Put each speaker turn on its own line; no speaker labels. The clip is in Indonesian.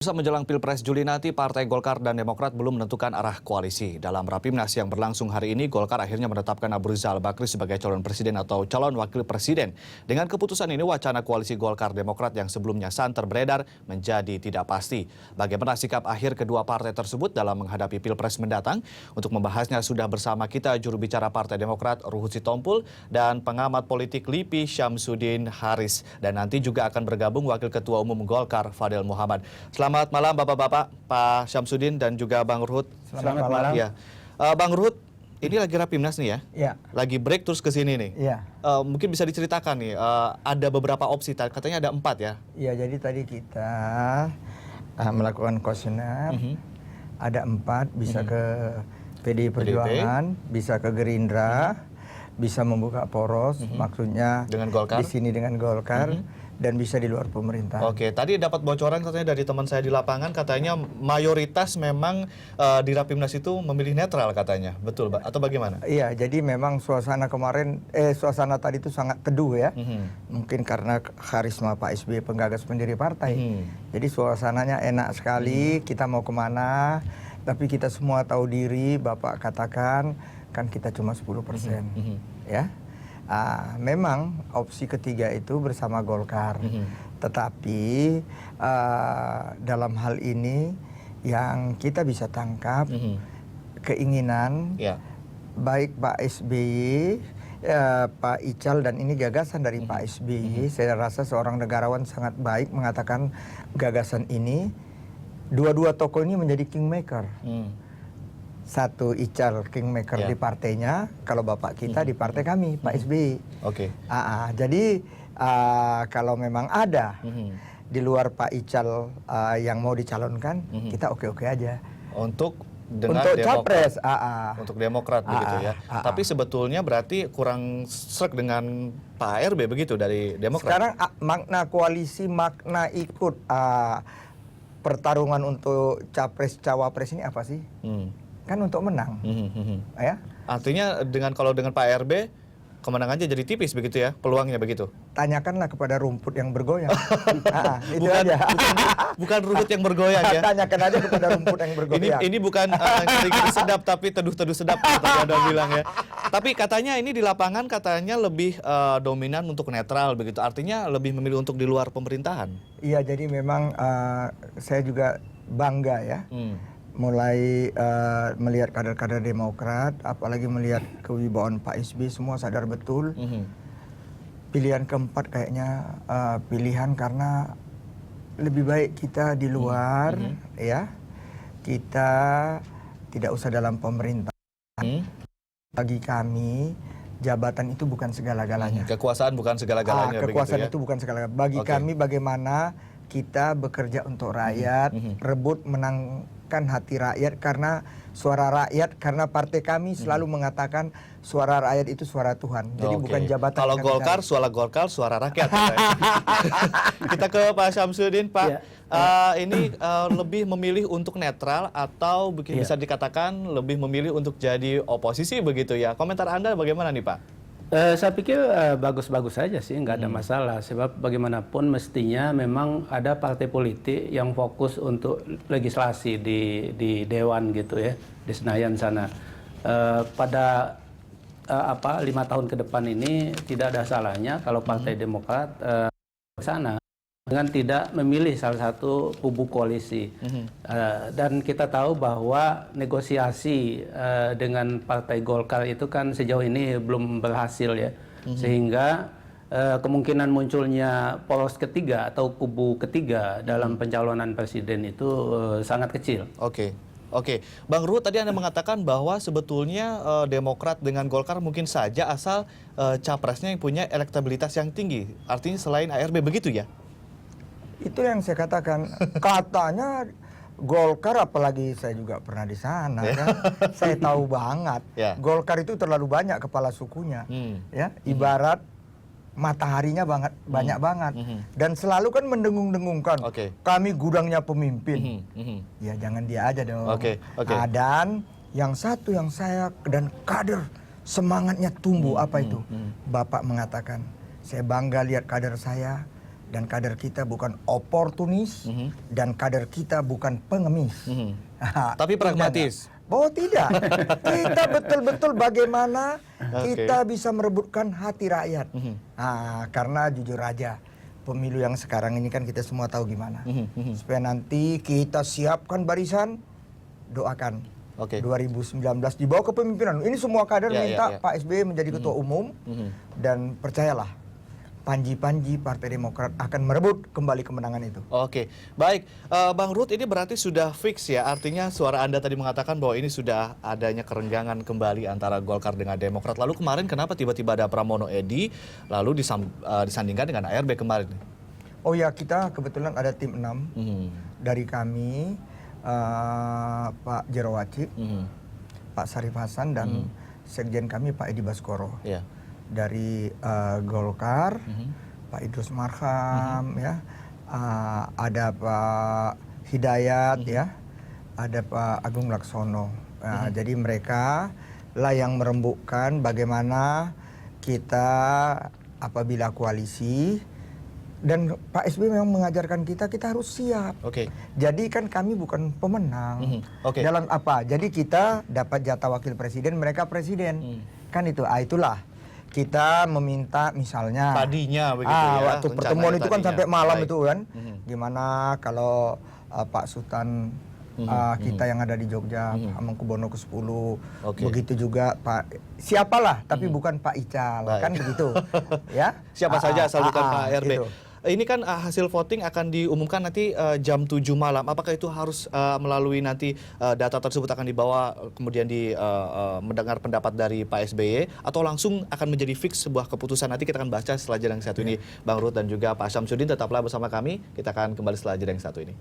Saat menjelang Pilpres Juli nanti, Partai Golkar dan Demokrat belum menentukan arah koalisi. Dalam Rapimnas yang berlangsung hari ini, Golkar akhirnya menetapkan Abu Rizal Bakri sebagai calon presiden atau calon wakil presiden. Dengan keputusan ini, wacana koalisi Golkar-Demokrat yang sebelumnya santer beredar menjadi tidak pasti. Bagaimana sikap akhir kedua partai tersebut dalam menghadapi Pilpres mendatang? Untuk membahasnya sudah bersama kita juru bicara Partai Demokrat Ruhut Sitompul dan pengamat politik LIPI Syamsuddin Haris. Dan nanti juga akan bergabung Wakil Ketua Umum Golkar Fadel Muhammad. Selamat malam Bapak-Bapak, Pak Syamsuddin dan juga Bang Ruhut.
Selamat malam.
Ya. Bang Ruhut, ini lagi Rapimnas nih ya?
Iya.
Lagi break terus ke sini nih?
Iya.
Mungkin bisa diceritakan nih, ada beberapa opsi, katanya ada 4 ya?
Iya, jadi tadi kita melakukan kuesioner, ada 4, bisa ke PDI Perjuangan, bisa ke Gerindra, bisa membuka poros, maksudnya
dengan Golkar?
Di sini dengan Golkar. Dan bisa di luar pemerintah.
Oke, tadi dapat bocoran katanya dari teman saya di lapangan, katanya mayoritas memang di Rapimnas itu memilih netral katanya, betul Pak? Atau bagaimana?
Iya, jadi memang suasana kemarin, suasana tadi itu sangat teduh ya. Mungkin karena karisma Pak SBY penggagas pendiri partai. Jadi suasananya enak sekali, kita mau kemana, tapi kita semua tahu diri, Bapak katakan, kan kita cuma 10%. Ya. Memang opsi ketiga itu bersama Golkar, tetapi dalam hal ini yang kita bisa tangkap keinginan baik Pak SBY, Pak Ical, dan ini gagasan dari Pak SBY. Saya rasa seorang negarawan sangat baik mengatakan gagasan ini, dua-dua tokoh ini menjadi kingmaker. Satu Ical kingmaker di partainya, kalau bapak kita di partai kami, Pak SBY.
Oke.
Jadi kalau memang ada di luar Pak Ical yang mau dicalonkan, kita oke-oke aja.
Untuk
capres,
untuk Demokrat begitu ya. Tapi sebetulnya berarti kurang sreg dengan Pak ARB begitu dari Demokrat.
Sekarang makna koalisi, makna ikut pertarungan untuk capres-cawapres ini apa sih? Kan untuk menang, ya.
Artinya kalau dengan Pak ARB kemenangannya jadi tipis begitu ya, peluangnya begitu.
Tanyakanlah kepada rumput yang bergoyang. Itu aja.
Bukan rumput yang bergoyang ya.
Tanyakan aja kepada rumput yang bergoyang.
Ini bukan sedikit sedap tapi teduh-teduh sedap tadi Anda bilang ya. Tapi katanya ini di lapangan katanya lebih dominan untuk netral begitu. Artinya lebih memilih untuk di luar pemerintahan. Iya,
jadi memang saya juga bangga ya. Mulai melihat kader-kader Demokrat, apalagi melihat kewibawaan Pak SBY, semua sadar betul. Pilihan keempat kayaknya pilihan karena lebih baik kita di luar, ya. Kita tidak usah dalam pemerintahan. Bagi kami, jabatan itu bukan segala-galanya.
Kekuasaan bukan segala-galanya.
Kekuasaan
begitu ya?
itu bukan segala-galanya. Bagi kami, bagaimana kita bekerja untuk rakyat, rebut menangkan hati rakyat, karena suara rakyat, karena partai kami selalu mengatakan suara rakyat itu suara Tuhan. Jadi bukan jabatan.
Kalau Golkar, suara rakyat. Kita ke Pak Syamsuddin, Pak. Ini lebih memilih untuk netral atau bisa dikatakan lebih memilih untuk jadi oposisi begitu ya? Komentar Anda bagaimana nih Pak?
Saya pikir bagus-bagus saja sih, nggak ada masalah. Sebab bagaimanapun mestinya memang ada partai politik yang fokus untuk legislasi di Dewan gitu ya, di Senayan sana. Pada 5 tahun ke depan ini tidak ada salahnya kalau Partai Demokrat ke sana dengan tidak memilih salah satu kubu koalisi. Dan kita tahu bahwa negosiasi dengan Partai Golkar itu kan sejauh ini belum berhasil ya. Sehingga kemungkinan munculnya poros ketiga atau kubu ketiga dalam pencalonan presiden itu sangat kecil.
Oke, Bang Ruhut, tadi Anda mengatakan bahwa sebetulnya Demokrat dengan Golkar mungkin saja asal capresnya yang punya elektabilitas yang tinggi. Artinya selain ARB begitu ya?
Itu yang saya katakan. Katanya Golkar, apalagi saya juga pernah di sana kan. Saya tahu banget. Golkar itu terlalu banyak kepala sukunya. Ya, ibarat mataharinya banyak banget. Dan selalu kan mendengung-dengungkan. Kami gudangnya pemimpin. Ya jangan dia aja dong. Dan yang satu yang saya dan kader semangatnya tumbuh, apa itu? Bapak mengatakan, saya bangga lihat kader saya dan kader kita bukan oportunis, dan kader kita bukan pengemis.
Tapi pragmatis.
Oh tidak, kita betul-betul bagaimana kita bisa merebutkan hati rakyat. Karena jujur aja, pemilu yang sekarang ini kan kita semua tahu gimana. Supaya nanti kita siapkan barisan, doakan. 2019 di bawah kepemimpinan. Ini semua kader minta Pak SBY menjadi ketua umum, dan percayalah, Panji-panji Partai Demokrat akan merebut kembali kemenangan itu.
Oke, baik. Bang Ruth, ini berarti sudah fix ya? Artinya suara Anda tadi mengatakan bahwa ini sudah adanya kerenggangan kembali antara Golkar dengan Demokrat. Lalu kemarin kenapa tiba-tiba ada Pramono Edi, lalu disandingkan dengan ARB kemarin?
Oh ya, kita kebetulan ada tim 6 dari kami, Pak Jero Wacik, Pak Sarif Hasan, dan Sekjen kami Pak Edi Baskoro. Dari Golkar, Pak Idrus Marham, ya, ada Pak Hidayat, ya, ada Pak Agung Laksono. Jadi mereka lah yang merembukkan bagaimana kita apabila koalisi, dan Pak SBY memang mengajarkan kita harus siap. Jadi kan kami bukan pemenang. Dalam apa? Jadi kita dapat jatah wakil presiden, mereka presiden. Kan itu, itulah. Kita meminta misalnya
tadinya begitu ya,
waktu pertemuan itu kan sampai malam. Itu kan gimana kalau Pak Sultan kita yang ada di Jogja, Hamengkubuwono ke-10, begitu juga Pak siapalah, tapi bukan Pak Ical, kan begitu ya,
siapa saja asal bukan Pak ARB gitu. Ini kan hasil voting akan diumumkan nanti jam 7 malam. Apakah itu harus melalui nanti data tersebut akan dibawa kemudian mendengar pendapat dari Pak SBY, atau langsung akan menjadi fix sebuah keputusan? Nanti kita akan baca setelah jeda yang satu ini. Bang Ruth dan juga Pak Syamsuddin, tetaplah bersama kami. Kita akan kembali setelah jeda yang satu ini.